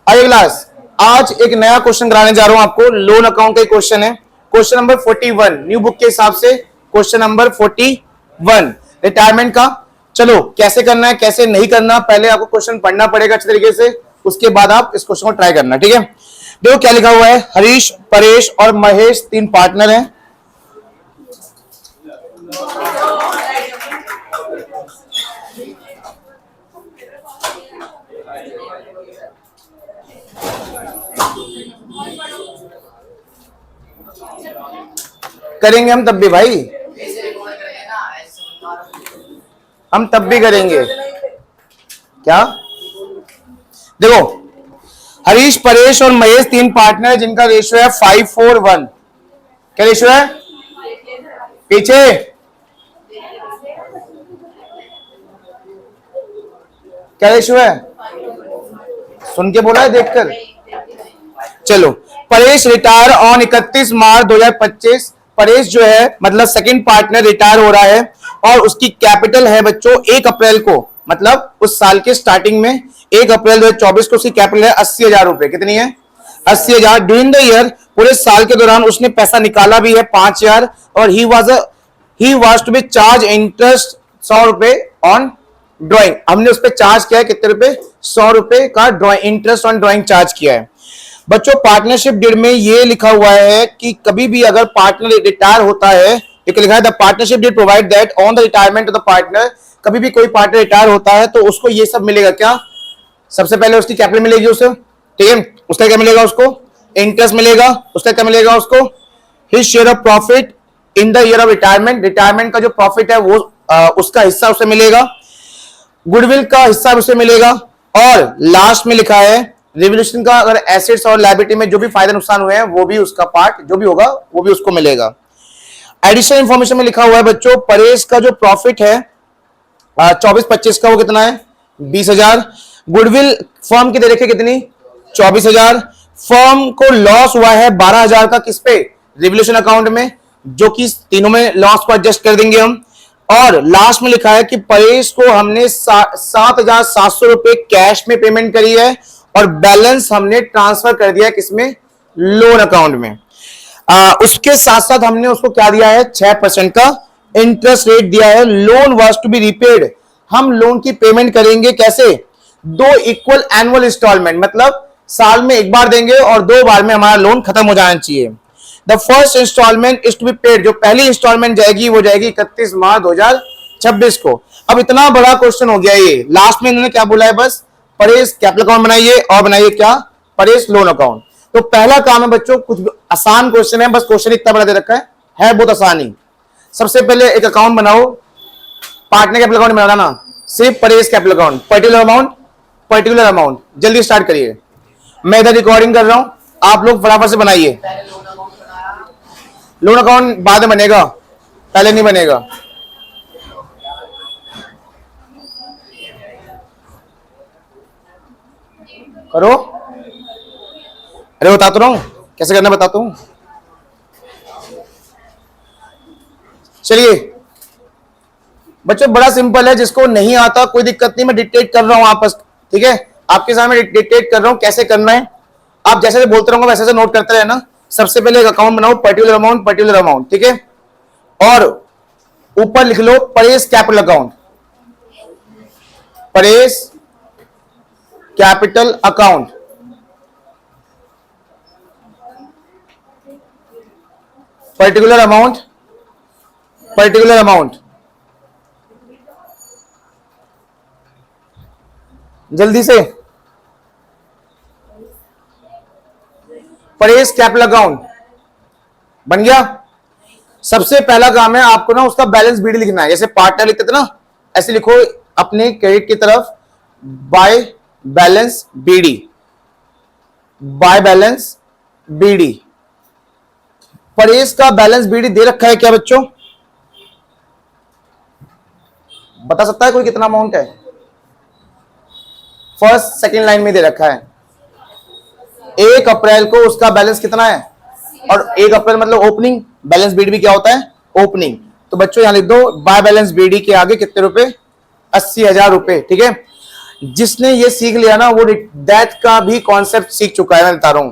आइए क्लास, आज एक नया क्वेश्चन कराने जा रहा हूं आपको। लोन अकाउंट का क्वेश्चन है, क्वेश्चन नंबर 41 न्यू बुक के हिसाब से। क्वेश्चन नंबर 41 रिटायरमेंट का। चलो कैसे करना है कैसे नहीं करना, पहले आपको क्वेश्चन पढ़ना पड़ेगा अच्छे तरीके से, उसके बाद आप इस क्वेश्चन को ट्राई करना। ठीक है, देखो क्या लिखा हुआ है। हरीश, परेश और महेश 3 पार्टनर हैं। करेंगे हम तब भी भाई, हम तब भी करेंगे। क्या देखो, हरीश, परेश और महेश 3 पार्टनर है जिनका रेशियो है 5:4:1। क्या रेशियो है? पीछे क्या रेशियो है? सुन के बोला है देखकर? चलो, परेश रिटायर ऑन 31 मार्च 2025। परेश जो है मतलब सेकंड पार्टनर रिटायर हो रहा है और उसकी कैपिटल है बच्चों 1 अप्रैल को, मतलब उस साल के स्टार्टिंग में 1 अप्रैल 2024 को उसकी कैपिटल है 80,000 रुपए। कितनी है? 80,000। ड्यूरिंग द ईयर, पूरे साल के दौरान उसने पैसा निकाला भी है 5,000 और he was to be charge interest 100 रुपए ऑन ड्रॉइंग। हमने उस पर चार्ज किया है कितने रुपए? 100 रुपए का drawing interest on drawing charge किया है। बच्चों पार्टनरशिप डीड में ये लिखा हुआ है कि कभी भी अगर पार्टनर रिटायर होता है, एक लिखा है the partnership deed provide that on the retirement of the partner, कभी भी कोई पार्टनर रिटायर होता है तो उसको ये सब मिलेगा। क्या? सबसे पहले उसकी कैपिटल मिलेगी उसे, ठीक है, उसका क्या मिलेगा? उसको इंटरेस्ट मिलेगा। उसका क्या मिलेगा? उसको his share of profit in the year of retirement, retirement का जो प्रॉफिट है वो उसका हिस्सा उसे मिलेगा। गुडविल का हिस्सा उसे मिलेगा। और लास्ट में लिखा है रिवोल्यूशन का अगर एसेट्स और लायबिलिटी में जो भी फायदा नुकसान हुए हैं वो भी उसका पार्ट जो भी होगा वो भी उसको मिलेगा। एडिशनल इंफॉर्मेशन में लिखा हुआ है बच्चों, परेश का जो प्रॉफिट है 24-25 का वो कितना है? 20,000। गुडविल फर्म की दे रखी कितनी? 24,000। फर्म को लॉस हुआ है 12,000 का, किस पे? रिवोल्यूशन अकाउंट में, जो कि तीनों में लॉस को एडजस्ट कर देंगे हम। और लास्ट में लिखा है कि परेश को हमने 7,700 रुपए कैश में पेमेंट करी है और बैलेंस हमने ट्रांसफर कर दिया है किसमें? लोन अकाउंट में। उसके साथ साथ हमने उसको क्या दिया है? 6% का इंटरेस्ट रेट दिया है। Loan was to be repaid, हम लोन की पेमेंट करेंगे कैसे? 2 इक्वल एनुअल इंस्टॉलमेंट, मतलब साल में एक बार देंगे और 2 बार में हमारा लोन खत्म हो जाना चाहिए। The first instalment is to be paid, जो पहली इंस्टॉलमेंट जाएगी वो जाएगी 31 मार्च 2026 को। अब इतना बड़ा क्वेश्चन हो गया ये, लास्ट में इन्होंने क्या बोला है? बस परेश कैपिटल अकाउंट बनाइए और बनाइए क्या? Paresh loan account. तो पहला काम है बच्चों, कुछ आसान क्वेश्चन है, बस क्वेश्चन इतना बड़ा दे रखा है बहुत आसान ही। सबसे पहले एक अकाउंट बनाओ, पार्टनर कैपिटल अकाउंट बनाना ना, सिर्फ Paresh capital account, particular amount. जल्दी स्टार्ट करिए, मैं इधर रिकॉर्डिंग कर रहा हूं, आप लोग फटाफट से बनाइए। लोन अकाउंट बाद में बनेगा, पहले नहीं बनेगा। करो, अरे बताता रहा हूं कैसे करना, बताता हूं। चलिए बच्चों, बड़ा सिंपल है, जिसको नहीं आता कोई दिक्कत नहीं, मैं डिक्टेट कर रहा हूं आपस, ठीक है, आपके सामने डिक्टेट कर रहा हूं कैसे करना है। आप जैसे बोलते रहूंगा वैसे नोट करते रहना। सबसे पहले एक अकाउंट बनाओ, पर्टिकुलर अमाउंट, ठीक है, और ऊपर लिख लो Paresh capital account, Paresh capital account. Particular amount, जल्दी से, परेश कैपिटल अकाउंट बन गया। सबसे पहला काम है आपको ना उसका बैलेंस बीडी लिखना है, जैसे पार्टनर लिखते थे ना, ऐसे लिखो अपने क्रेडिट की तरफ by balance BD, by balance BD. Paresh का बैलेंस बीडी दे रखा है क्या बच्चों? बता सकता है कोई कितना अमाउंट है? फर्स्ट सेकंड लाइन में दे रखा है। 1 अप्रैल को उसका बैलेंस कितना है? और 1 अप्रैल मतलब ओपनिंग, बैलेंस बीडी भी क्या होता है? ओपनिंग। तो बच्चों यहां लिख दो बाय बैलेंस बीडी के आगे कितने रुपए? 80,000 रुपए, ठीक है। जिसने ये सीख लिया ना वो दैट का भी कॉन्सेप्ट सीख चुका है, मैं बता रहा हूं,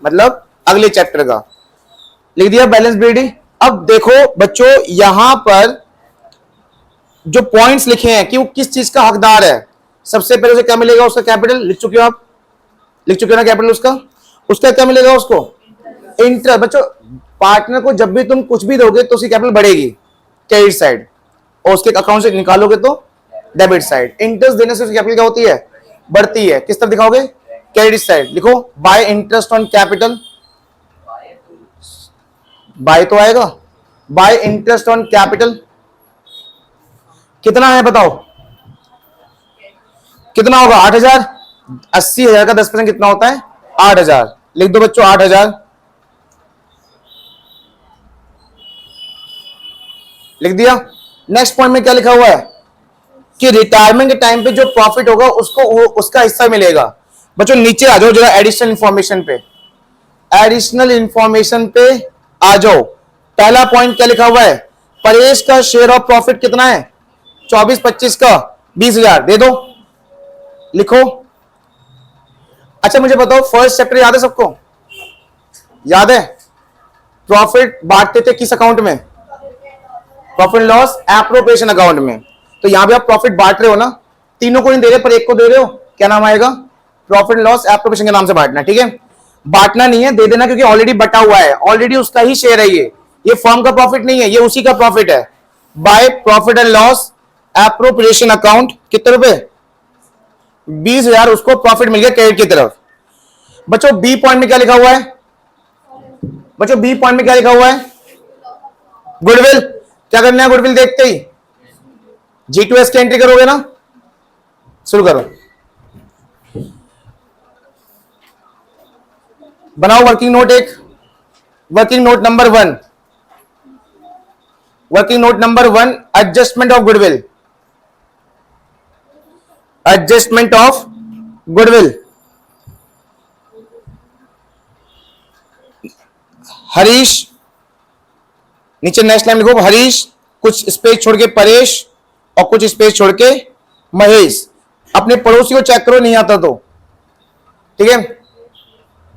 मतलब अगले चैप्टर का। लिख दिया बैलेंस बीडी। अब देखो बच्चों यहां पर जो पॉइंट्स लिखे हैं कि वो किस चीज का हकदार है। सबसे पहले उसे क्या मिलेगा, उसका कैपिटल लिख चुके हो आप, लिख चुके हो ना कैपिटल उसका। उसका क्या मिलेगा उसको, इंटरेस्ट। बच्चों पार्टनर को जब भी तुम कुछ भी दोगे तो उसकी कैपिटल बढ़ेगी क्रेडिट साइड, और उसके अकाउंट से निकालोगे तो डेबिट साइड। इंटरेस्ट देने से उसकी कैपिटल क्या होती है, बढ़ती है। किस तरफ दिखाओगे, क्रेडिट साइड। लिखो by interest on capital, by तो आएगा, बाय इंटरेस्ट ऑन कैपिटल कितना है बताओ, कितना होगा 8,000। 80,000 का 10% कितना होता है 8,000। लिख दो बच्चों 8,000, लिख दिया। नेक्स्ट पॉइंट में क्या लिखा हुआ है कि रिटायरमेंट के टाइम पे जो प्रॉफिट होगा उसको उसका हिस्सा मिलेगा। बच्चों नीचे आ जाओ जरा एडिशनल इंफॉर्मेशन पे, एडिशनल इंफॉर्मेशन पे आ जाओ। पहला पॉइंट क्या लिखा हुआ है, परेश का शेयर ऑफ प्रॉफिट कितना है 24-25 का 20,000 दे दो, लिखो। अच्छा मुझे बताओ फर्स्ट चैप्टर याद है सबको, याद है प्रॉफिट बांटते थे किस अकाउंट में, प्रॉफिट लॉस एप्रोप्रिएशन अकाउंट में। तो यहां भी आप प्रॉफिट बांट रहे हो ना, तीनों को नहीं दे रहे पर एक को दे रहे हो, क्या नाम आएगा, प्रॉफिट लॉस एप्रोप्रिएशन के नाम से बांटना। ठीक है, बांटना नहीं है, दे देना, क्योंकि ऑलरेडी बटा हुआ है, ऑलरेडी उसका ही शेयर है। ये फर्म का प्रॉफिट नहीं है, ये उसी का प्रॉफिट है। By profit and loss appropriation account कितने रुपए 20,000 उसको प्रॉफिट मिल गया क्रेडिट की तरफ। बच्चों बी पॉइंट में क्या लिखा हुआ है, बच्चों बी पॉइंट में क्या लिखा हुआ है, गुडविल। क्या करना है गुडविल देखते ही G2S की एंट्री करोगे ना, शुरू करो। बनाओ वर्किंग नोट, एक working note number 1, working note number 1 adjustment of goodwill, adjustment of goodwill. Harish, नीचे नेक्स्ट लाइन लिखो, हरीश कुछ स्पेस छोड़ के परेश और कुछ स्पेस छोड़ के महेश। अपने पड़ोसी को चेक करो नहीं आता तो, ठीक है।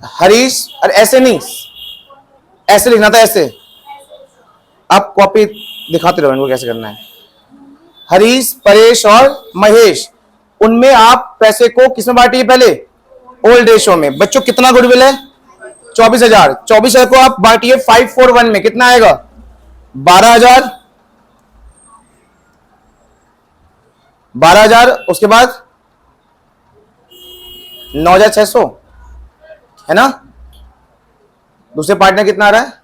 हरीश, और ऐसे नहीं, ऐसे लिखना था, ऐसे। आप कॉपी दिखाते रहो इनको कैसे करना है। हरीश, परेश और महेश, उनमें आप पैसे को किसमें बांटिए, पहले ओल्ड रेशो में। बच्चों कितना गुडविल है 24,000, 24,000 को आप बांटिए 541 में, कितना आएगा 12,000, 12,000। उसके बाद 9,600 है ना। दूसरे पार्टनर कितना आ रहा है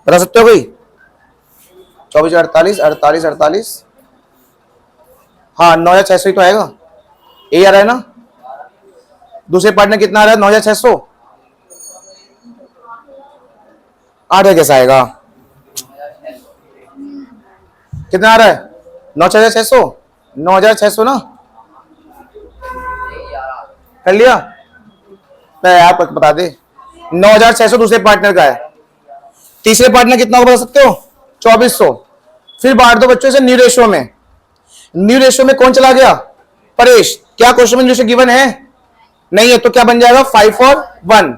बता सकते हो कोई, 24, 48, 48, 48, हाँ 9,600 ही तो आएगा, ये आ रहा है ना। दूसरे पार्टनर कितना आ रहा है 9,600, 8 कैसा आएगा, कितना आ रहा है 9,600, 9,600 ना, कर लिया आप बता दे। 9,600 दूसरे पार्टनर का है। तीसरे पार्टनर कितना होगा बता सकते हो 2,400। फिर बांट दो बच्चों से न्यू रेशो में। न्यू रेशो में कौन चला गया, परेश। क्या क्वेश्चन में न्यू रेशो गिवन है, नहीं है, तो क्या बन जाएगा 5 और 1।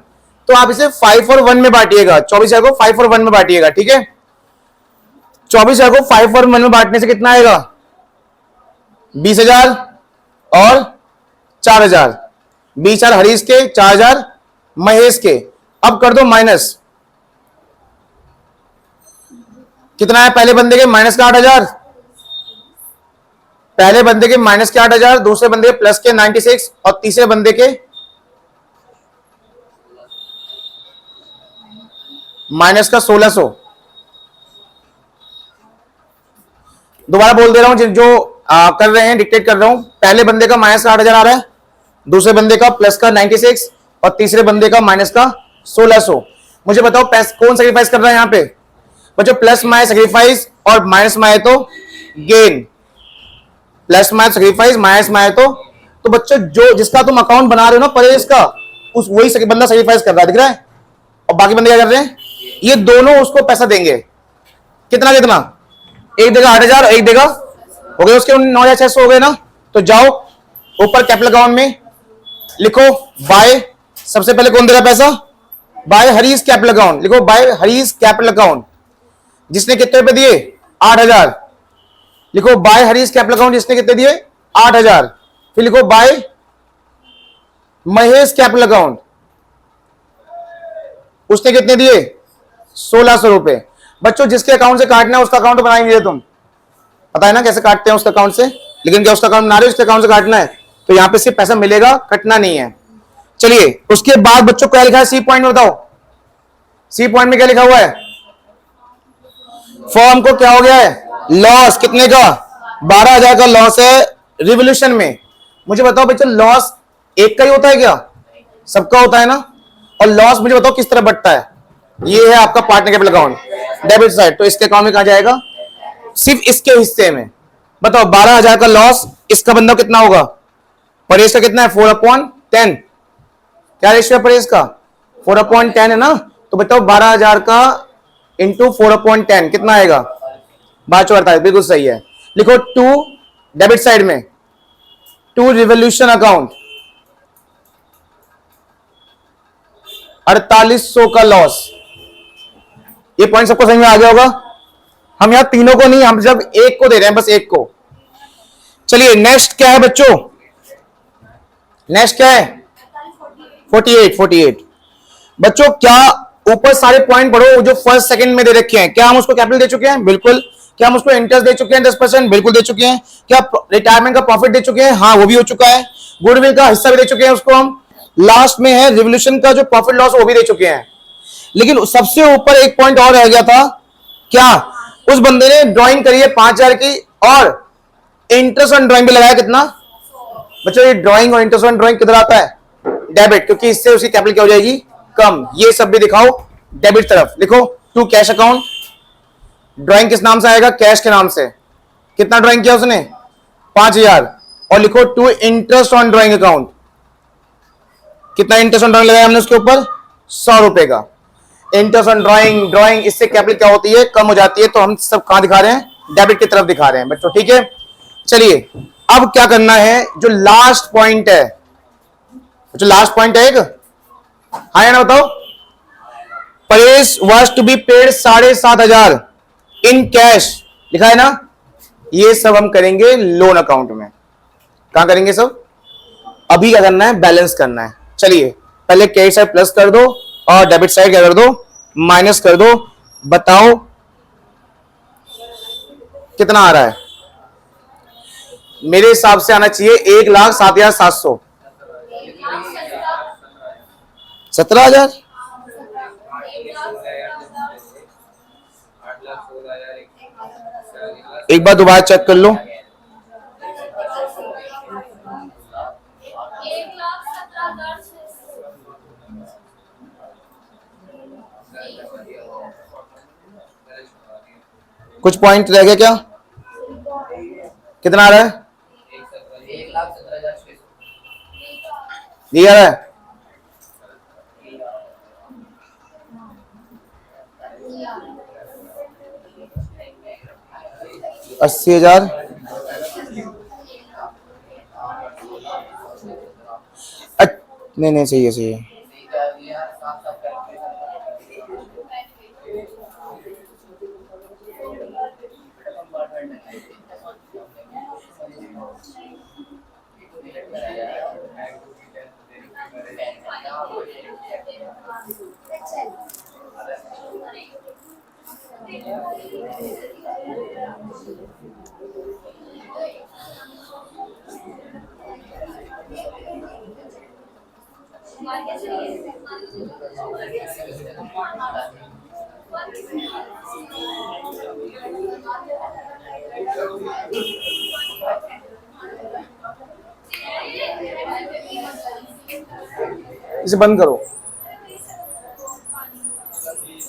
तो आप इसे 5 और 1 में बांटिएगा, 24,000 को 5 और 1 में बांटिएगा, ठीक है। 24,000 को 5 और 1 में बांटने से कितना आएगा 20,000 और 4,000, 20,000 हरीश के, 4,000 महेश के। अब कर दो माइनस, कितना है पहले बंदे के माइनस का 8,000, पहले बंदे के माइनस के 8,000, दूसरे बंदे के प्लस के 96 और तीसरे बंदे के माइनस का 1,600। दोबारा बोल दे रहा हूं जो कर रहे हैं, डिक्टेट कर रहा हूं। पहले बंदे का माइनस का 8,000 आ रहा है, दूसरे बंदे का प्लस का 96 और तीसरे बंदे का माइनस का 1,600। मुझे बताओ कौन सेक्रीफाइस कर रहा है यहाँ पे बच्चों, प्लस माय सेक्रीफाइस और माइनस माय तो gain, plus my sacrifice minus my तो बच्चों जो जिसका तुम अकाउंट बना रहे हो ना परेश का, उस वही बंदा सेक्रीफाइस कर रहा है, दिख रहा है। और बाकी बंदे क्या कर रहे हैं, ये दोनों उसको पैसा देंगे, कितना कितना, एक देगा 8,000, एक देगा, हो गए उसके 9,600 हो गए ना। तो जाओ ऊपर कैपिटल अकाउंट में लिखो बाय, सबसे पहले कौन दे रहा पैसा, बाय हरीश कैपिटल अकाउंट, लिखो बाय हरीश कैपिटल अकाउंट, जिसने कितने रुपए दिए 8,000, लिखो बाय हरीश कैपिटल अकाउंट जिसने कितने दिए 8,000, फिर लिखो बाय महेश कैपिटल अकाउंट, उसने कितने दिए 1,600 रुपए। बच्चों जिसके अकाउंट से काटना है उसका अकाउंट बनाएंगे, तुम पता है ना कैसे काटते हैं उसके अकाउंट से, लेकिन क्या उसका अकाउंट बना रहे हो, उसके अकाउंट से काटना है, तो यहां पे सिर्फ पैसा मिलेगा, कटना नहीं है। चलिए उसके बाद बच्चों क्या लिखा है सी पॉइंट में, बताओ सी पॉइंट में क्या लिखा हुआ है, फॉर्म को क्या हो गया है लॉस, कितने का 12,000 का लॉस है रिवोल्यूशन में। मुझे बताओ बच्चों लॉस एक का ही होता है क्या, सबका होता है ना, और लॉस मुझे बताओ किस तरह बढ़ता है, ये है आपका partner capital account debit side, तो इसके अकाउंट में कहां जाएगा, सिर्फ इसके हिस्से में। बताओ 12,000 का लॉस, इसका बंदा कितना होगा, परेश का कितना है 4/10, क्या रेशियो है परेश का 4/10 है ना, तो बताओ 12,000 का इंटू 4/10 कितना आएगा 12/48, बिल्कुल सही है। लिखो टू डेबिट साइड में, टू रिवोल्यूशन अकाउंट 4,800 का लॉस, ये पॉइंट सबको समझ में आ गया होगा। हम यहां तीनों को नहीं, हम जब एक को दे रहे हैं, बस एक को। चलिए नेक्स्ट क्या है बच्चों, नेक्स्ट क्या है 48 बच्चों, क्या ऊपर सारे पॉइंट पढ़ो जो फर्स्ट सेकंड में दे रखे हैं, क्या हम उसको कैपिटल दे चुके हैं, बिल्कुल। क्या हम उसको इंटरेस्ट दे चुके हैं 10%, बिल्कुल दे चुके हैं। क्या रिटायरमेंट का प्रॉफिट दे चुके हैं, हाँ वो भी हो चुका है। गुडविल का हिस्सा भी दे चुके हैं उसको हम। लास्ट में है रिवोल्यूशन का जो प्रॉफिट लॉस वो भी दे चुके हैं। लेकिन सबसे ऊपर एक पॉइंट और रह गया था, क्या उस बंदे ने ड्राइंग करी है 5,000 की और इंटरेस्ट ऑन ड्राइंग भी लगाया कितना बच्चों, ये ड्राइंग और इंटरेस्ट ऑन ड्राइंग किधर आता है डेबिट, क्योंकि इससे उसकी कैपिटल क्या हो जाएगी कम। ये सब भी दिखाओ डेबिट तरफ, लिखो टू कैश अकाउंट, ड्राइंग किस नाम से आएगा कैश के नाम से, कितना ड्राइंग किया उसने 5,000, और लिखो to interest on drawing account, कितना इंटरेस्ट ऑन ड्राइंग लगाया हमने उसके ऊपर 100 रुपए का इंटरेस्ट ऑन ड्राइंग। ड्राइंग इससे कैपिटल क्या होती है कम हो जाती है, तो हम सब कहां दिखा रहे हैं डेबिट की तरफ दिखा रहे हैं बच्चों, ठीक है। चलिए अब क्या करना है, जो लास्ट पॉइंट है, जो लास्ट पॉइंट है एक, हाँ या ना बताओ, Paresh was to be paid 7,500 in cash, लिखा है ना, ये सब हम करेंगे लोन अकाउंट में। कहां करेंगे सब, अभी क्या करना है बैलेंस करना है। चलिए पहले क्रेडिट साइड प्लस कर दो और डेबिट साइड क्या कर दो माइनस कर दो, बताओ कितना आ रहा है। मेरे हिसाब से आना चाहिए 1,07,700, 17,000, एक बार दोबारा चेक कर लो। कुछ पॉइंट रह गया क्या, कितना आ रहा है, ये आ रहा है 80,000, नहीं नहीं सही है सही है। इसे बंद करो,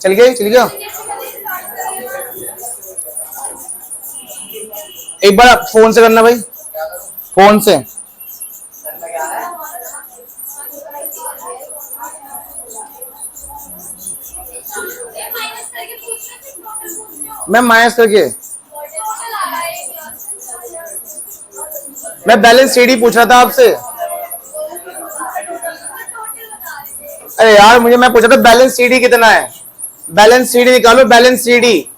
चल गया। एक बार फोन से करना भाई, फोन से। मैं माइनस करके मैं बैलेंस सीडी पूछ रहा था आपसे। अरे यार मुझे, मैं पूछ रहा था बैलेंस सीडी कितना है। बैलेंस सीडी निकालो, बैलेंस सीडी।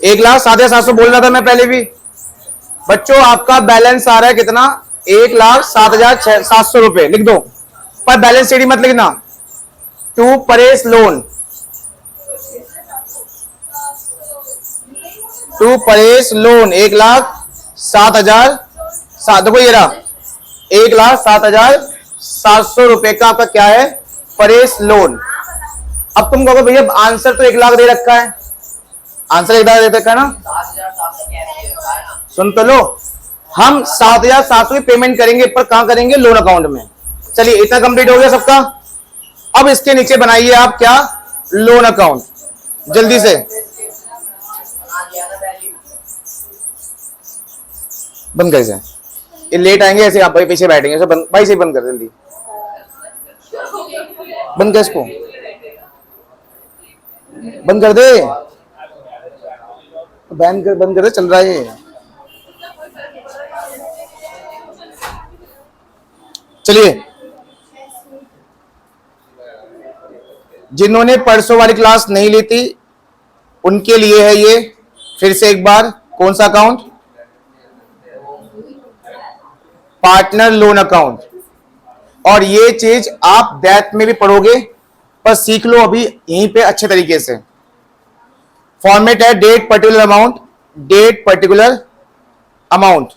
1,07,700 बोल रहा था मैं पहले भी। बच्चों आपका बैलेंस आ रहा है कितना? 1,07,700 रुपए लिख दो, पर बैलेंस सीडी मत लिखना। To Paresh loan, to Paresh loan 1,07,700। देखो ये रहा 1,07,700 रुपए का आपका क्या है? परेश लोन। अब तुम कहोगे भैया आंसर तो 1,00,000 दे रखा है, आंसर 1,00,000 दे रखा है ना। सुन तो लो, हम 7,700 की पेमेंट करेंगे, पर कहां करेंगे? लोन अकाउंट में। चलिए इतना कंप्लीट हो गया सबका। अब इसके नीचे बनाइए आप क्या? लोन अकाउंट, जल्दी से। बंद कर इसे, ये लेट आएंगे ऐसे, आप भाई पीछे बैठेंगे। भाई से बंद कर जल्दी, बंद कर इसको, बंद कर दे, बंद कर दे, चल रहा है ये। चलिए, जिन्होंने परसों वाली क्लास नहीं ली थी उनके लिए है ये। फिर से एक बार, कौन सा अकाउंट? Partner loan account. और ये चीज आप डेट में भी पढ़ोगे, पर सीख लो अभी यहीं पे अच्छे तरीके से। फॉर्मेट है date particular amount, date particular amount.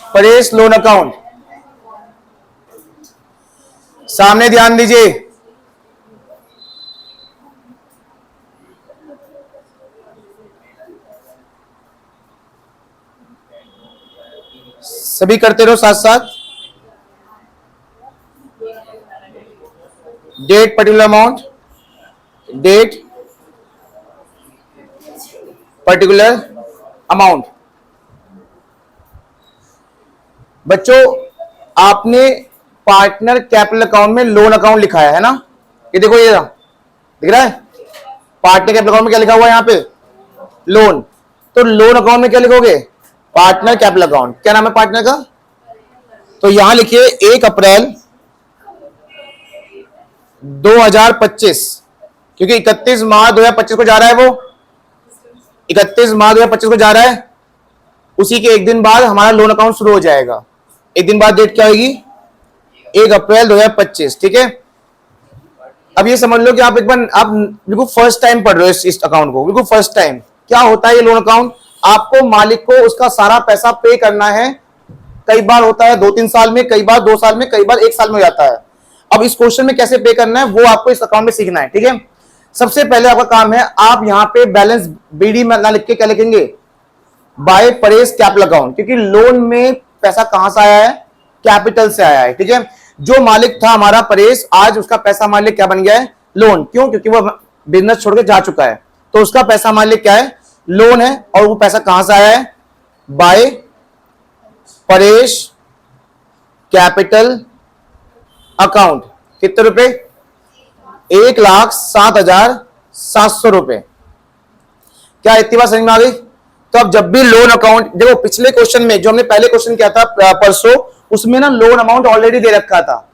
Paresh loan account, सामने ध्यान दीजिए। सभी करते रहो साथ साथ। Date particular amount, date particular amount. बच्चों आपने पार्टनर कैपिटल अकाउंट में लोन अकाउंट लिखा है ना? ये देखो, ये दिख रहा है पार्टनर कैपिटल अकाउंट में क्या लिखा हुआ है यहाँ पे? लोन। तो लोन अकाउंट में क्या लिखोगे? Partner capital account. क्या नाम है पार्टनर का? तो यहां लिखिए 1 अप्रैल 2025, क्योंकि 31 मार्च 2025 को जा रहा है, वो 31 मार्च 2025 को जा रहा है। उसी के एक दिन बाद हमारा लोन अकाउंट शुरू हो जाएगा। एक दिन बाद डेट क्या होगी? 1 अप्रैल 2025। ठीक है, अब ये समझ लो कि आप एक बार, आप बिल्कुल फर्स्ट टाइम पढ़ रहे हो इस अकाउंट को, बिल्कुल फर्स्ट टाइम। क्या होता है ये लोन अकाउंट? आपको मालिक को उसका सारा पैसा पे करना है। कई बार होता है 2-3 साल में, कई बार 2 साल में, कई बार 1 साल में हो जाता है। अब इस क्वेश्चन में कैसे पे करना है वो आपको इस अकाउंट में सीखना है। ठीक है, सबसे पहले आपका काम है, आप यहां पे बैलेंस बीडी में ना लिख के क्या लिखेंगे? बाय परेश कैपिटल अकाउंट, क्योंकि लोन में पैसा कहां से आया है? कैपिटल से आया है। ठीक है, जो मालिक था हमारा परेश, आज उसका पैसा हमारे लिए क्या बन गया है? लोन। क्यों? क्योंकि वो बिजनेस छोड़ के जा चुका है, तो उसका पैसा हमारे लिए क्या है? लोन है। और वो पैसा कहां से आया है? By Paresh capital account. कितने रुपए? 1,07,700 रुपए। क्या इतनी बात समझ में आ गई? तो अब जब भी लोन अकाउंट, देखो पिछले क्वेश्चन में जो हमने पहले क्वेश्चन किया था परसों, उसमें ना लोन अमाउंट ऑलरेडी दे रखा था,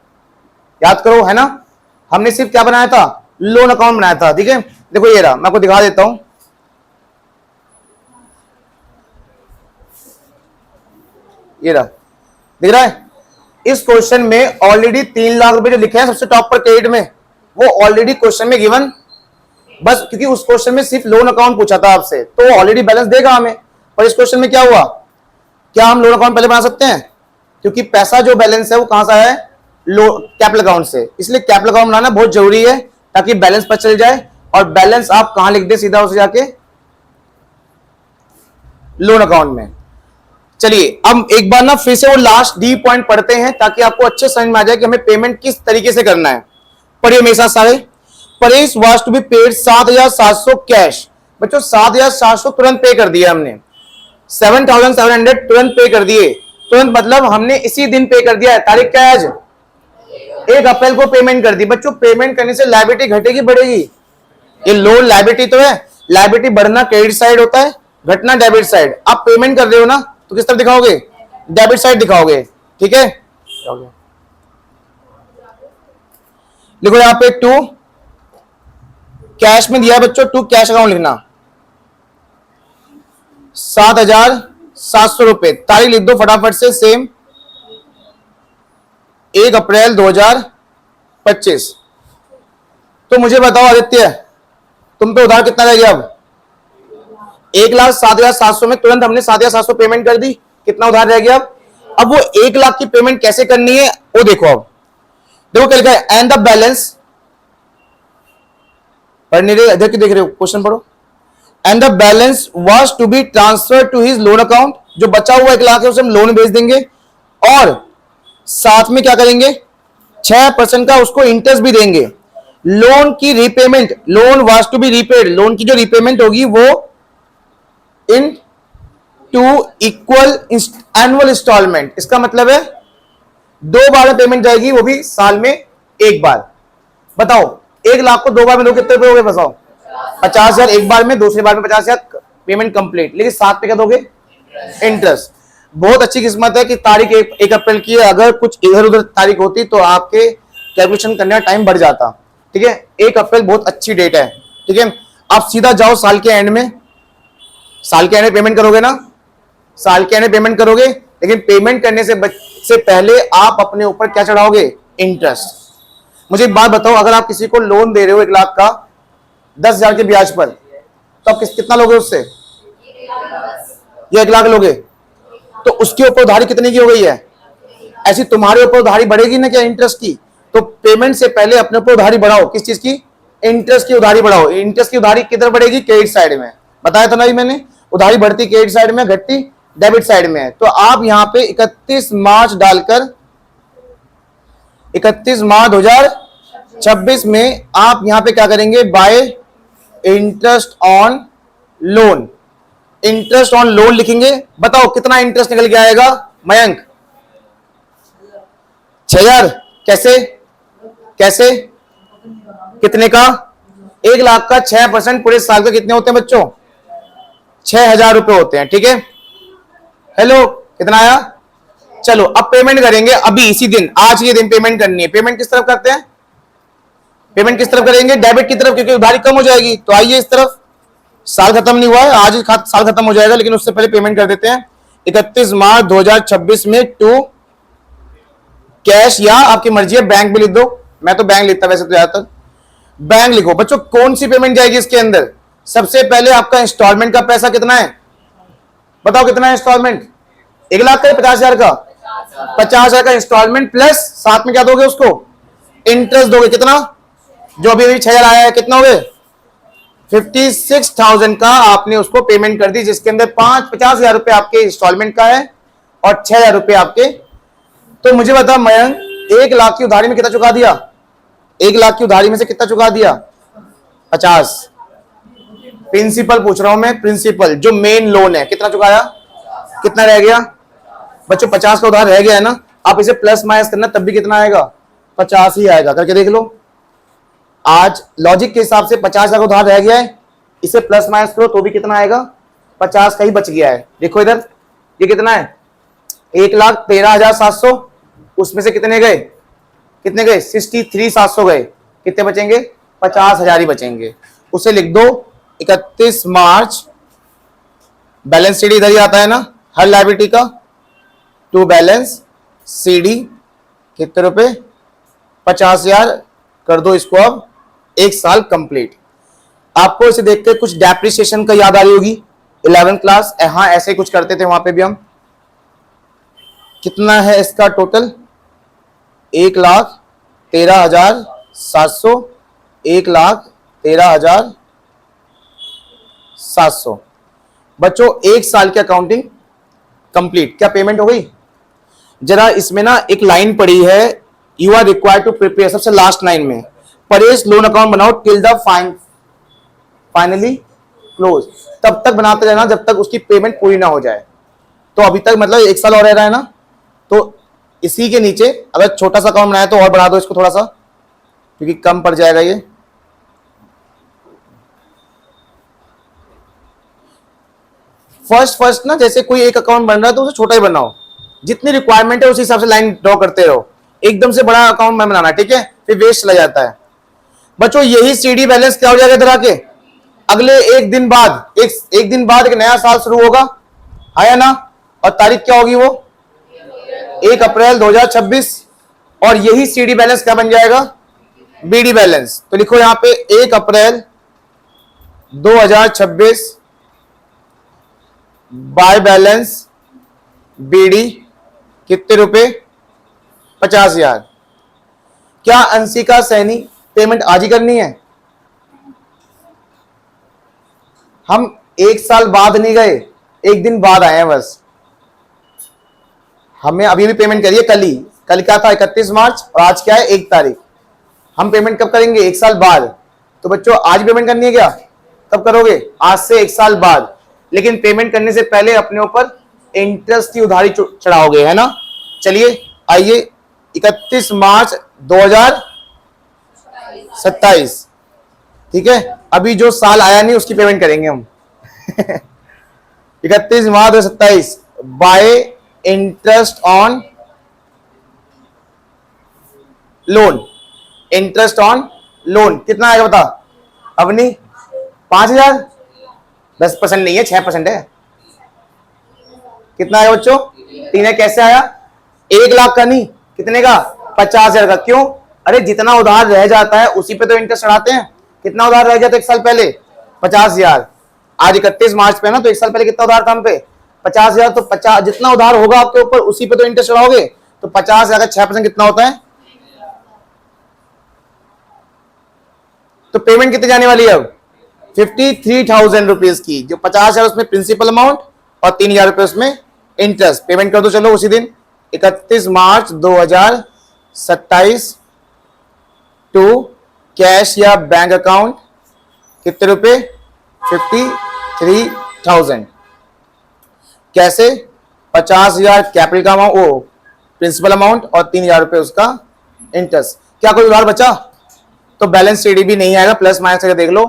याद करो, है ना? हमने सिर्फ क्या बनाया था? लोन अकाउंट बनाया था। ठीक है, देखो ये रहा, मैं आपको दिखा देता हूं। ये रहा, दिख रहा है? इस क्वेश्चन में ऑलरेडी 3 लाख रुपए जो लिखे हैं सबसे टॉप पर क्रेडिट में, वो ऑलरेडी क्वेश्चन में गिवन। बस क्योंकि उस क्वेश्चन में सिर्फ लोन अकाउंट पूछा था आपसे, तो ऑलरेडी बैलेंस देगा हमें। पर इस क्वेश्चन में क्या हुआ? क्या हम लोन अकाउंट पहले बना सकते हैं? क्योंकि पैसा जो बैलेंस है वो कहां से आया है? कैपिटल अकाउंट से। इसलिए कैपिटल अकाउंट बनाना बहुत जरूरी है, ताकि बैलेंस पता चल जाए। और बैलेंस आप कहां लिख दे? सीधा उसे जाके लोन अकाउंट में। चलिए अब एक बार ना फिर से वो लास्ट डी पॉइंट पढ़ते हैं, ताकि आपको अच्छे समझ में आ जाए कि हमें पेमेंट किस तरीके से करना है। पढ़िए मेरे साथ सारे। Paresh was to be paid 7,700 cash. बच्चों 7,700 तुरंत पे कर दिया हमने, 7,700 तुरंत पे कर दिए। तुरंत मतलब हमने इसी दिन पे कर दिया है। तारीख क्या है आज? 1 अप्रैल को पेमेंट कर दी। बच्चों पेमेंट करने से लायबिलिटी घटेगी बढ़ेगी? ये लोन लायबिलिटी तो है, लायबिलिटी बढ़ना क्रेडिट साइड होता है, घटना डेबिट साइड। आप पेमेंट कर रहे हो ना तो किस तरफ दिखाओगे? डेबिट साइड दिखाओगे। ठीक है, लिखो यहां पे 2 कैश में दिया है बच्चों, 2 कैश अकाउंट लिखना, 7,700 रुपए। तारीख लिख दो फटाफट से, सेम 1 अप्रैल 2025। तो मुझे बताओ आदित्य, तुम पे उधार कितना रह गया? अब 1,07,700 में तुरंत हमने 7,700 पेमेंट कर दी, कितना उधार रह गया? अब वो 1 लाख की पेमेंट कैसे करनी है वो देखो। अब देखो क्या लिखा है, एंड द बैलेंस, पढ़ने रहे इधर की देख रहे हो, क्वेश्चन पढ़ो। And the balance was to be transfer to his loan account, जो बचा हुआ 1 लाख है उसे हम लोन भेज देंगे, और साथ में क्या करेंगे, 6% का उसको इंटरेस्ट भी देंगे। लोन की repayment, loan was to be repaid, loan की जो रीपेमेंट होगी वो इन 2 इक्वल एनुअल इंस्टॉलमेंट। इसका मतलब है 2 बार में पेमेंट जाएगी, वो भी साल में 1 बार। बताओ 1 लाख को 2 बार में दो कितने रुपए हो गए? बताओ 50,000 एक बार में, दूसरी बार में 50,000 पेमेंट कंप्लीट। लेकिन साथ पे क्या दोगे? इंटरेस्ट। बहुत अच्छी किस्मत है कि तारीख 1 अप्रैल की है, अगर कुछ इधर उधर तारीख होती तो आपके कैलकुलेशन करने का टाइम बढ़ जाता। ठीक है, 1 अप्रैल बहुत अच्छी डेट है। ठीक है, आप सीधा जाओ साल के एंड में, साल के एंड में पेमेंट करोगे ना, साल के एंड में पेमेंट करोगे, लेकिन पेमेंट करने से पहले आप अपने ऊपर क्या चढ़ाओगे? इंटरेस्ट। मुझे एक बात बताओ, अगर आप किसी को लोन दे रहे हो 1 लाख का 10,000 के ब्याज पर, तो आप कितना लोगे उससे? ये 1 लाख लोगे, तो उसके ऊपर उधारी कितने की हो गई है? ऐसी तुम्हारे ऊपर उधारी बढ़ेगी ना क्या इंटरेस्ट की? तो पेमेंट से पहले अपने ऊपर उधारी बढ़ाओ। किस चीज की? इंटरेस्ट की उधारी बढ़ाओ। इंटरेस्ट की उधारी किधर बढ़ेगी? क्रेडिट साइड में। बताया था ना ही मैंने, उधारी बढ़ती क्रेडिट साइड में, घटती डेबिट साइड में है। तो आप यहां पे 31 मार्च डालकर 31 मार्च 2026 में आप यहां पे क्या करेंगे? Bye interest on loan, interest on loan लिखेंगे। बताओ कितना इंटरेस्ट निकल के आएगा मयंक? 6,000। कैसे कैसे? कितने का? 1 लाख का 6% पूरे साल का कितने होते हैं बच्चों? 6,000 रुपए होते हैं। ठीक है, हेलो कितना आया? चलो अब पेमेंट करेंगे, अभी इसी दिन, आज के दिन पेमेंट करनी है। पेमेंट किस तरफ करते हैं? पेमेंट किस तरफ करेंगे? डेबिट की तरफ, क्योंकि उधारी कम हो जाएगी। तो आइए इस तरफ, साल खत्म नहीं हुआ है, आज ही साल खत्म हो जाएगा, लेकिन उससे पहले पेमेंट कर देते हैं। 31 मार्च 2026 में 2 कैश, या आपकी मर्जी है बैंक भी लिख दो, मैं तो बैंक लिखता वैसे तो ज्यादातर। बैंक लिखो बच्चों। कौन सी पेमेंट जाएगी इसके अंदर? सबसे पहले आपका इंस्टॉलमेंट का पैसा कितना है? बताओ कितना है इंस्टॉलमेंट? 1 लाख का 50,000 का? 50,000 का इंस्टॉलमेंट, प्लस साथ में क्या दोगे उसको? इंटरेस्ट दोगे। कितना? जो अभी 6,000 आया है, कितना हो गए? 56,000 का आपने उसको पेमेंट कर दी, जिसके अंदर 50,000 रुपए आपके इंस्टॉलमेंट का है और 6,000 रुपए आपके। तो मुझे बता मयंक, 1 लाख की उधारी में कितना चुका दिया? 1 लाख की उधारी में से कितना चुका दिया? 50। प्रिंसिपल पूछ रहा हूं मैं, प्रिंसिपल जो मेन लोन है कितना चुकाया? कितना रह गया बच्चों? 50 का उधार रह गया है ना। आप इसे प्लस माइनस करना तब भी कितना आएगा? 50 ही आएगा। करके देख लो। आज लॉजिक के हिसाब से 50,000 का उधार रह गया है, इसे प्लस माइनस करो तो भी कितना आएगा? 50 का ही बच गया है। देखो इधर, ये कितना है? 1,13,700। उसमें से कितने गए? कितने गए? 63,700 गए। कितने बचेंगे? 50,000 ही बचेंगे। उसे लिख दो 31 मार्च, बैलेंस शीट इधर ही आता है ना हर लायबिलिटी का, टू बैलेंस सीडी कितने रुपए? 50,000 कर दो इसको। अब 1 साल कंप्लीट। आपको इसे देख के कुछ डेप्रिसिएशन का याद आ रही होगी, 11th क्लास। हाँ ऐसे ही कुछ करते थे वहां पे भी हम। कितना है इसका टोटल? 1,13,700, 1,13,700। बच्चों 1 साल की अकाउंटिंग कंप्लीट। क्या पेमेंट हो गई? जरा इसमें ना एक लाइन पड़ी है, you are required to prepare, सबसे लास्ट लाइन में, परेश लोन अकाउंट बनाओ टिल द फाइनली क्लोज, तब तक बनाते रहना जब तक उसकी पेमेंट पूरी ना हो जाए। तो अभी तक मतलब 1 साल और रह रहा है ना, तो इसी के नीचे अगर छोटा सा अकाउंट बनाया तो और बढ़ा दो इसको थोड़ा सा, क्योंकि कम पड़ जाएगा ये। फर्स्ट ना जैसे कोई एक अकाउंट बन रहा है तो उसे छोटा ही बनाओ, जितनी रिक्वायरमेंट है उसी हिसाब से लाइन ड्रॉ करते रहो, एकदम से बड़ा अकाउंट मत बनाना, ठीक है, फिर वेस्ट चला जाता है। बच्चों यही सीडी बैलेंस क्या हो जाएगा इधर आके, अगले एक दिन बाद एक नया साल शुरू होगा, आया ना, और तारीख क्या होगी वो 1 अप्रैल 2026, और यही सीडी बैलेंस क्या बन जाएगा, बीडी बैलेंस। तो लिखो यहां पे 1 अप्रैल 2026 बाय बैलेंस बीडी कितने रुपए, 50,000। क्या अंशिका सैनी पेमेंट आज ही करनी है? हम 1 साल बाद नहीं गए, 1 दिन बाद आए हैं बस। हमें अभी भी पेमेंट करिए, कल क्या था 31 मार्च और आज क्या है 1 तारीख। हम पेमेंट कब करेंगे, 1 साल बाद। तो बच्चों आज पेमेंट करनी है क्या, कब करोगे, आज से 1 साल बाद। लेकिन पेमेंट करने से पहले अपने ऊपर इंटरेस्ट की उधारी चढ़ाओगे, है ना। चलिए आइए 31 मार्च 2027, ठीक है, अभी जो साल आया नहीं उसकी पेमेंट करेंगे हम 31 मार्च 2027 bye interest on loan, interest on loan कितना आएगा बता अवनी, 5,000, 10% नहीं है 6% है। कितना आया बच्चों, 3 है। कैसे आया, 1 लाख का नहीं, कितने का, 50,000 का। क्यों, अरे जितना उधार रह जाता है उसी पे तो इंटरेस्ट चढ़ाते हैं। कितना उधार रह गया था 1 साल पहले, 50,000। आज 31 मार्च पे ना, तो 1 साल पहले कितना उधार था हम पे, 50,000। तो 50 जितना उधार होगा आपके ऊपर उसी पे तो इंटरेस्ट चढ़ाओगे। तो 50,000 का 6% कितना होता है, तो पेमेंट कितनी जाने वाली है अब, 53,000 रुपीज की। जो 50,000 उसमें प्रिंसिपल अमाउंट और 3,000 रुपए उसमें इंटरेस्ट। पेमेंट कर दो चलो उसी दिन 31 मार्च 2027 टू कैश या बैंक अकाउंट, कितने रुपए, 53,000। कैसे, 50,000 कैपिटल का अमाउंट, वो प्रिंसिपल अमाउंट और 3,000 रुपए उसका इंटरेस्ट। क्या कोई उधार बचा, तो बैलेंस सीडी भी नहीं आएगा, प्लस माइनस करके देख लो,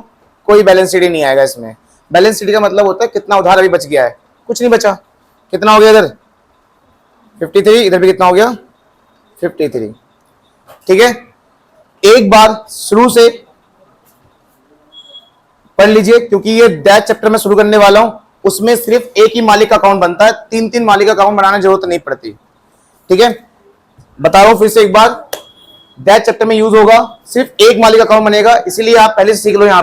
कोई बैलेंस सीडी नहीं आएगा इसमें। बैलेंस सीडी का मतलब होता है कितना उधार अभी बच गया है, कुछ नहीं बचा। कितना हो गया इधर 53, इधर भी कितना हो गया 53, ठीक है। एक बार शुरू से पढ़ लीजिए, क्योंकि ये डेट चैप्टर में शुरू करने वाला हूं, उसमें सिर्फ एक ही मालिक का अकाउंट बनता है, 3 मालिक का अकाउंट बनाने की जरूरत नहीं पड़ती, ठीक है। बता रहा हूं फिर से एक बार, डेट चैप्टर में यूज होगा, सिर्फ एक मालिक का अकाउंट बनेगा, इसीलिए आप पहले से सीख लो। यहाँ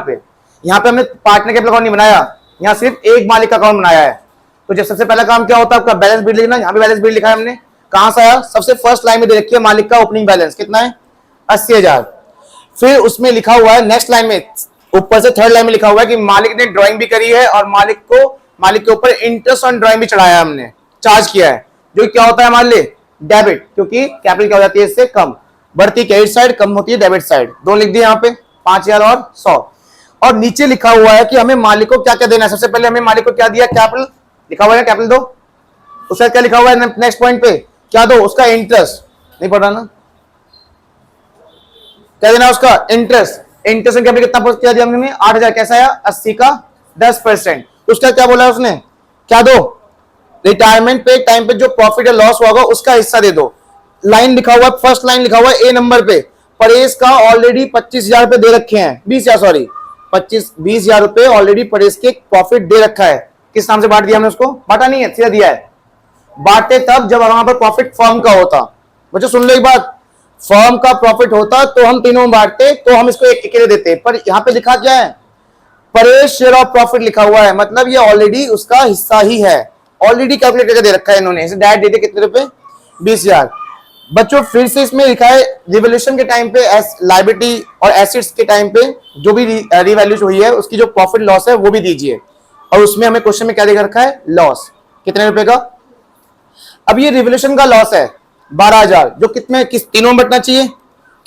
पे हमने पार्टनर कैपिटल अकाउंट नहीं बनाया, यहाँ सिर्फ एक मालिक का अकाउंट बनाया है। तो जब सबसे पहला काम क्या होता है आपका, बैलेंस शीट लिखना। यहाँ पे बैलेंस शीट लिखा है हमने, कहां से आया, सबसे फर्स्ट लाइन में दे रखी है मालिक का ओपनिंग बैलेंस कितना है, 80,000। फिर उसमें लिखा हुआ है नेक्स्ट लाइन में, ऊपर से थर्ड लाइन में लिखा हुआ है कि मालिक ने ड्राइंग भी करी है और मालिक के ऊपर इंटरेस्ट ऑन ड्राइंग भी चढ़ाया है, हमने चार्ज किया है, जो क्या होता है हमारे लिए डेबिट, क्योंकि कैपिटल क्या हो जाती है इससे कम, बढ़ती क्रेडिट साइड, कम होती है डेबिट साइड। दो लिख दिए यहाँ पे, 5,000 और 100। और नीचे लिखा हुआ है कि हमें मालिक को क्या क्या देना है। सबसे पहले हमें मालिक को क्या दिया, कैपिटल लिखा हुआ है, कैपिटल दो। उसका क्या लिखा हुआ है नेक्स्ट पॉइंट पे, क्या दो, उसका इंटरेस्ट, नहीं पढ़ रहा ना, क्या देना उसका इंटरेस्ट। इंटरेस्ट में कितना क्या दिया हमने, 8,000। कैसा आया, 80 का 10%। उसका क्या बोला उसने, क्या दो, रिटायरमेंट पे टाइम पे जो प्रॉफिट या लॉस होगा उसका हिस्सा दे दो। लाइन लिखा हुआ है, फर्स्ट लाइन लिखा हुआ है ए नंबर पे, परेश का ऑलरेडी 25,000 रुपए दे रखे हैं, 20,000 रुपए ऑलरेडी परेश के प्रॉफिट दे रखा है। किस नाम से बांट दिया हमने उसको, बांटा नहीं है, सीधा दिया है। बांटे तब जब वहां पर प्रॉफिट फर्म का होता। बच्चों सुन लो एक बात, फर्म का प्रॉफिट होता तो हम तीनों में बांटते, तो हम इसको एक अकेले देते। पर यहाँ पे लिखा क्या है, परेश शेयर ऑफ प्रॉफिट लिखा हुआ है, मतलब ये ऑलरेडी उसका हिस्सा ही है, ऑलरेडी कैलकुलेट करके दे रखा है इन्होंने। इसे डायरेक्ट दे दिया कितने रुपए, 20,000। बच्चों फिर से इसमें लिखा है रिवोल्यूशन के टाइम पे लायबिलिटी और एसेट्स के टाइम पे जो भी रिवैल्यूशन हुई है उसकी जो प्रॉफिट लॉस है वो भी दीजिए। और उसमें हमें क्वेश्चन में क्या दे रखा है, लॉस कितने रुपए का। अब ये रिवोल्यूशन का लॉस है 12,000, जो किस तीनों में बटना चाहिए,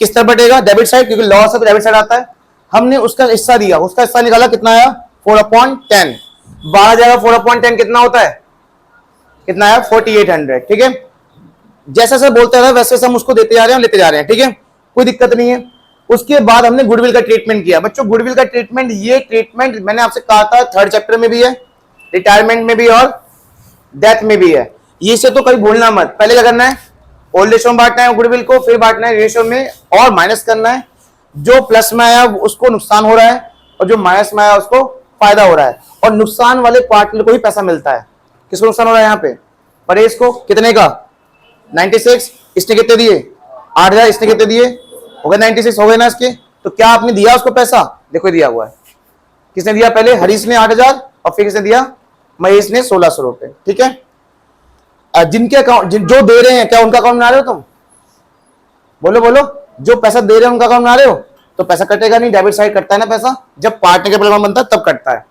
किस तरह बटेगा, डेबिट साइड, क्योंकि लॉस है तो डेबिट साइड आता है। हमने उसका हिस्सा दिया, उसका हिस्सा निकाला, कितना आया 4/10 12 जाएगा 4/10 कितना होता है, कितना है 4800। ठीक है, जैसा सर बोलते रहे वैसे हम उसको देते जा रहे हैं, लेते जा रहे हैं। ठीक है, कोई दिक्कत नहीं है। उसके बाद हमने गुडविल का ट्रीटमेंट किया। बच्चों गुडविल का ट्रीटमेंट, ये ट्रीटमेंट मैंने आपसे कहा था 3rd चैप्टर में भी है, रिटायरमेंट में भी और डेथ में भी है। ये से तो कभी भूलना मत। पहले क्या करना है, ओल्ड रेशो में बांटना है गुडविल को, फिर बांटना है रेशो में और माइनस करना है। जो प्लस में आया उसको नुकसान हो रहा है और जो माइनस में आया उसको फायदा हो रहा है। और नुकसान वाले पार्टनर को ही पैसा मिलता है। किसको नुकसान हो रहा है यहाँ पे, परेश को। कितने का 96, इसने कितने दिए 8000, इसने कितने दिए, हो गए 96 हो गए ना इसके। तो क्या आपने दिया उसको पैसा, देखो दिया हुआ है। किसने दिया, पहले हरीश ने 8000 और फिर किसने दिया, महेश ने 1600 रुपए। ठीक है, जिनके अकाउंट जो दे रहे हैं, क्या उनका अकाउंट बना रहे हो तुम, बोलो बोलो, जो पैसा दे रहे हैं उनका अकाउंट बना रहे हो, तो पैसा कटेगा नहीं। डेबिट साइड कटता है ना पैसा, जब पार्टनर के प्रोग्राम बनता है तब कटता है।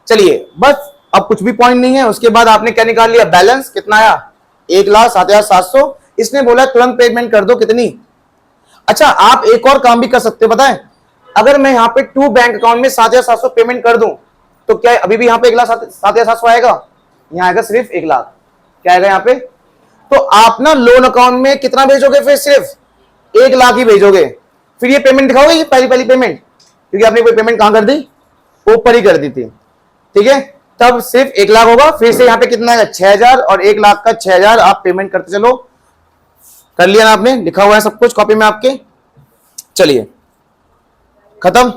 चलिए बस, अब कुछ भी पॉइंट नहीं है। उसके बाद आपने क्या निकाल लिया, बैलेंस कितना आया 1,07,700। इसने बोला तुरंत पेमेंट कर दो, कितनी। अच्छा, आप एक और काम भी कर सकते हो, पता है, अगर मैं यहाँ पे 2 बैंक अकाउंट में 7,700 पेमेंट कर दूं तो क्या अभी भी यहाँ पे 1,07,700 आएगा, यहाँ आएगा सिर्फ 1 लाख। क्या आएगा यहाँ पे, तो आप ना लोन अकाउंट में कितना भेजोगे, फिर सिर्फ 1 लाख ही भेजोगे। फिर ये पेमेंट दिखाओगे, ये पहली पेमेंट, क्योंकि आपने कोई पेमेंट कहां कर दी, ऊपर ही कर दी थी। ठीक है, तब सिर्फ 1 लाख होगा। फिर से यहाँ पे कितना है 6,000 और 1 लाख का 6,000 आप पेमेंट करते चलो। कर लिया ना आपने, लिखा हुआ है सब कुछ कॉपी में आपके। चलिए खत्म।